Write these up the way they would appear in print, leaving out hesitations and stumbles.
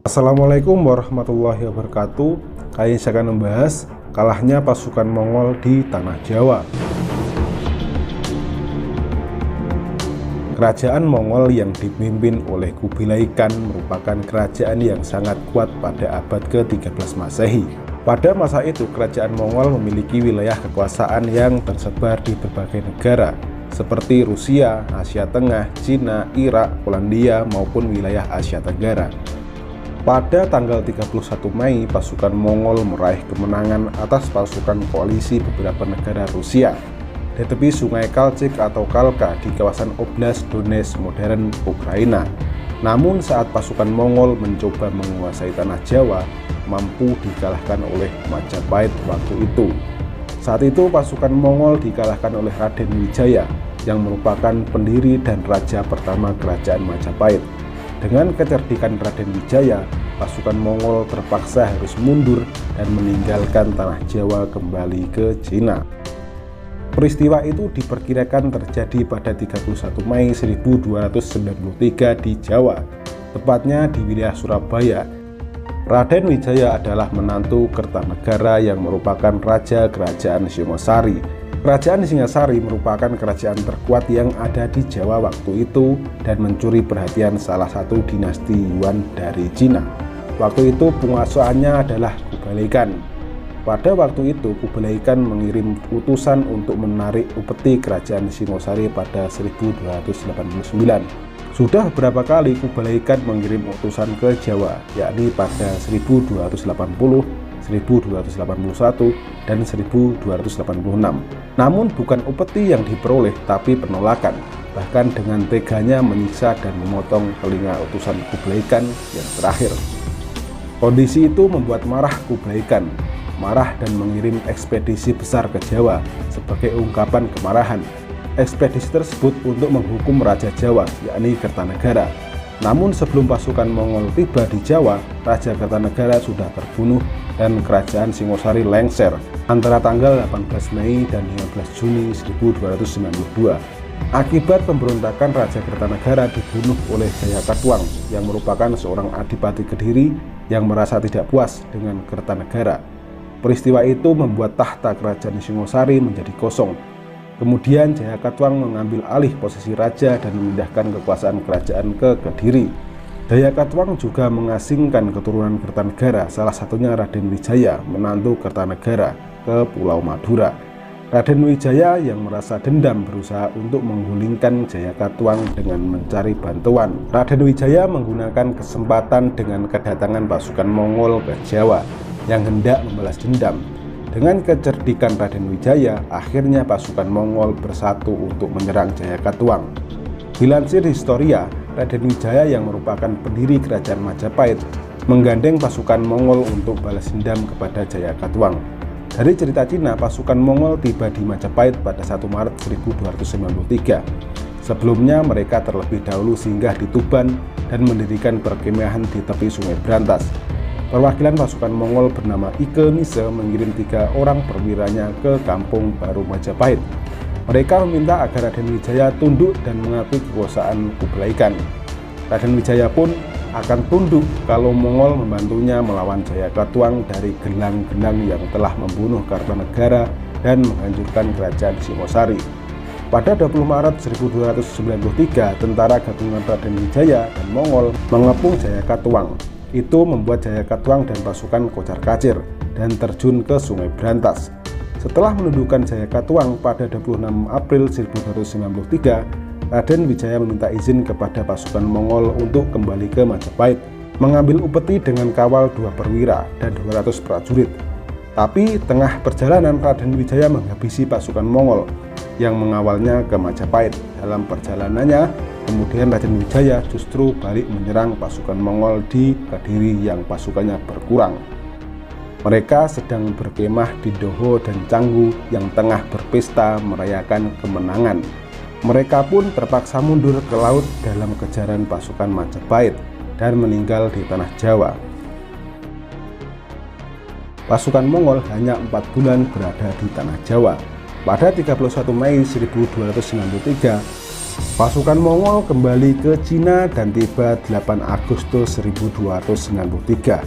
Assalamualaikum warahmatullahi wabarakatuh. Kali ini saya akan membahas kalahnya pasukan Mongol di Tanah Jawa. Kerajaan Mongol yang dipimpin oleh Kubilai Khan merupakan kerajaan yang sangat kuat pada abad ke-13 Masehi. Pada masa itu, kerajaan Mongol memiliki wilayah kekuasaan yang tersebar di berbagai negara, seperti Rusia, Asia Tengah, Cina, Irak, Polandia, maupun wilayah Asia Tenggara. Pada tanggal 31 Mei, pasukan Mongol meraih kemenangan atas pasukan koalisi beberapa negara Rusia di tepi sungai Kalchik atau Kalka di kawasan Oblast Donetsk modern Ukraina. Namun saat pasukan Mongol mencoba menguasai Tanah Jawa, mampu dikalahkan oleh Majapahit waktu itu. Saat itu pasukan Mongol dikalahkan oleh Raden Wijaya yang merupakan pendiri dan raja pertama kerajaan Majapahit. Dengan kecerdikan Raden Wijaya, pasukan Mongol terpaksa harus mundur dan meninggalkan Tanah Jawa kembali ke Cina. Peristiwa itu diperkirakan terjadi pada 31 Mei 1293 di Jawa, tepatnya di wilayah Surabaya. Raden Wijaya adalah menantu Kertanegara yang merupakan raja kerajaan Singosari. Kerajaan Singasari merupakan kerajaan terkuat yang ada di Jawa waktu itu dan mencuri perhatian salah satu dinasti Yuan dari Cina. Waktu itu penguasaannya adalah Kubilai Khan. Pada waktu itu Kubilai Khan mengirim utusan untuk menarik upeti kerajaan Singosari pada 1289. Sudah beberapa kali Kubilai Khan mengirim utusan ke Jawa, yakni pada 1280, 1281, dan 1286. Namun bukan upeti yang diperoleh, tapi penolakan. Bahkan dengan teganya menyiksa dan memotong telinga utusan Kubilai Khan yang terakhir. Kondisi itu membuat marah Kubilai Khan, marah dan mengirim ekspedisi besar ke Jawa sebagai ungkapan kemarahan. Ekspedisi tersebut untuk menghukum Raja Jawa, yakni Kertanegara. Namun sebelum pasukan Mongol tiba di Jawa, Raja Kertanegara sudah terbunuh dan kerajaan Singosari lengser antara tanggal 18 Mei dan 15 Juni 1292. Akibat pemberontakan, Raja Kertanegara dibunuh oleh Jayakatwang yang merupakan seorang adipati Kediri yang merasa tidak puas dengan Kertanegara. Peristiwa itu membuat tahta kerajaan Singosari menjadi kosong. Kemudian Jayakatwang mengambil alih posisi raja dan memindahkan kekuasaan kerajaan ke Kediri. Jayakatwang juga mengasingkan keturunan Kertanegara, salah satunya Raden Wijaya, menantu Kertanegara, ke Pulau Madura. Raden Wijaya yang merasa dendam berusaha untuk menggulingkan Jayakatwang dengan mencari bantuan. Raden Wijaya menggunakan kesempatan dengan kedatangan pasukan Mongol ke Jawa yang hendak membalas dendam. Dengan kecerdikan Raden Wijaya, akhirnya pasukan Mongol bersatu untuk menyerang Jayakatwang. Dilansir Historia, Raden Wijaya yang merupakan pendiri kerajaan Majapahit menggandeng pasukan Mongol untuk balas dendam kepada Jayakatwang. Dari cerita Cina, pasukan Mongol tiba di Majapahit pada 1 Maret 1293. Sebelumnya mereka terlebih dahulu singgah di Tuban dan mendirikan perkemahan di tepi Sungai Brantas. Perwakilan pasukan Mongol bernama Ike Mise mengirim 3 orang perwiranya ke Kampung Baru Majapahit. Mereka meminta agar Raden Wijaya tunduk dan mengakui kekuasaan Kubilai Khan. Raden Wijaya pun akan tunduk kalau Mongol membantunya melawan Jayakatwang dari gelang-gelang yang telah membunuh Kertanegara dan menghancurkan kerajaan Singosari. Pada 20 Maret 1293, tentara gabungan Raden Wijaya dan Mongol mengepung Jayakatwang. Itu membuat Jayakatwang dan pasukan kocar-kacir dan terjun ke Sungai Brantas. Setelah menundukkan Jayakatwang pada 26 April 1293, Raden Wijaya meminta izin kepada pasukan Mongol untuk kembali ke Majapahit, mengambil upeti dengan kawal 2 perwira dan 200 prajurit. Tapi tengah perjalanan Raden Wijaya menghabisi pasukan Mongol yang mengawalnya ke Majapahit. Dalam perjalanannya, kemudian Raden Wijaya justru balik menyerang pasukan Mongol di Kediri yang pasukannya berkurang. Mereka sedang berkemah di Doho dan Canggu yang tengah berpesta merayakan kemenangan. Mereka pun terpaksa mundur ke laut dalam kejaran pasukan Majapahit dan meninggal di Tanah Jawa. Pasukan Mongol hanya 4 bulan berada di Tanah Jawa. Pada 31 Mei 1293, pasukan Mongol kembali ke Cina dan tiba 8 Agustus 1293,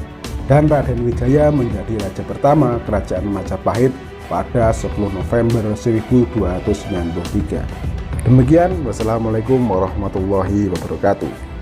dan Raden Wijaya menjadi raja pertama Kerajaan Majapahit pada 10 November 1293. Demikian, wassalamualaikum warahmatullahi wabarakatuh.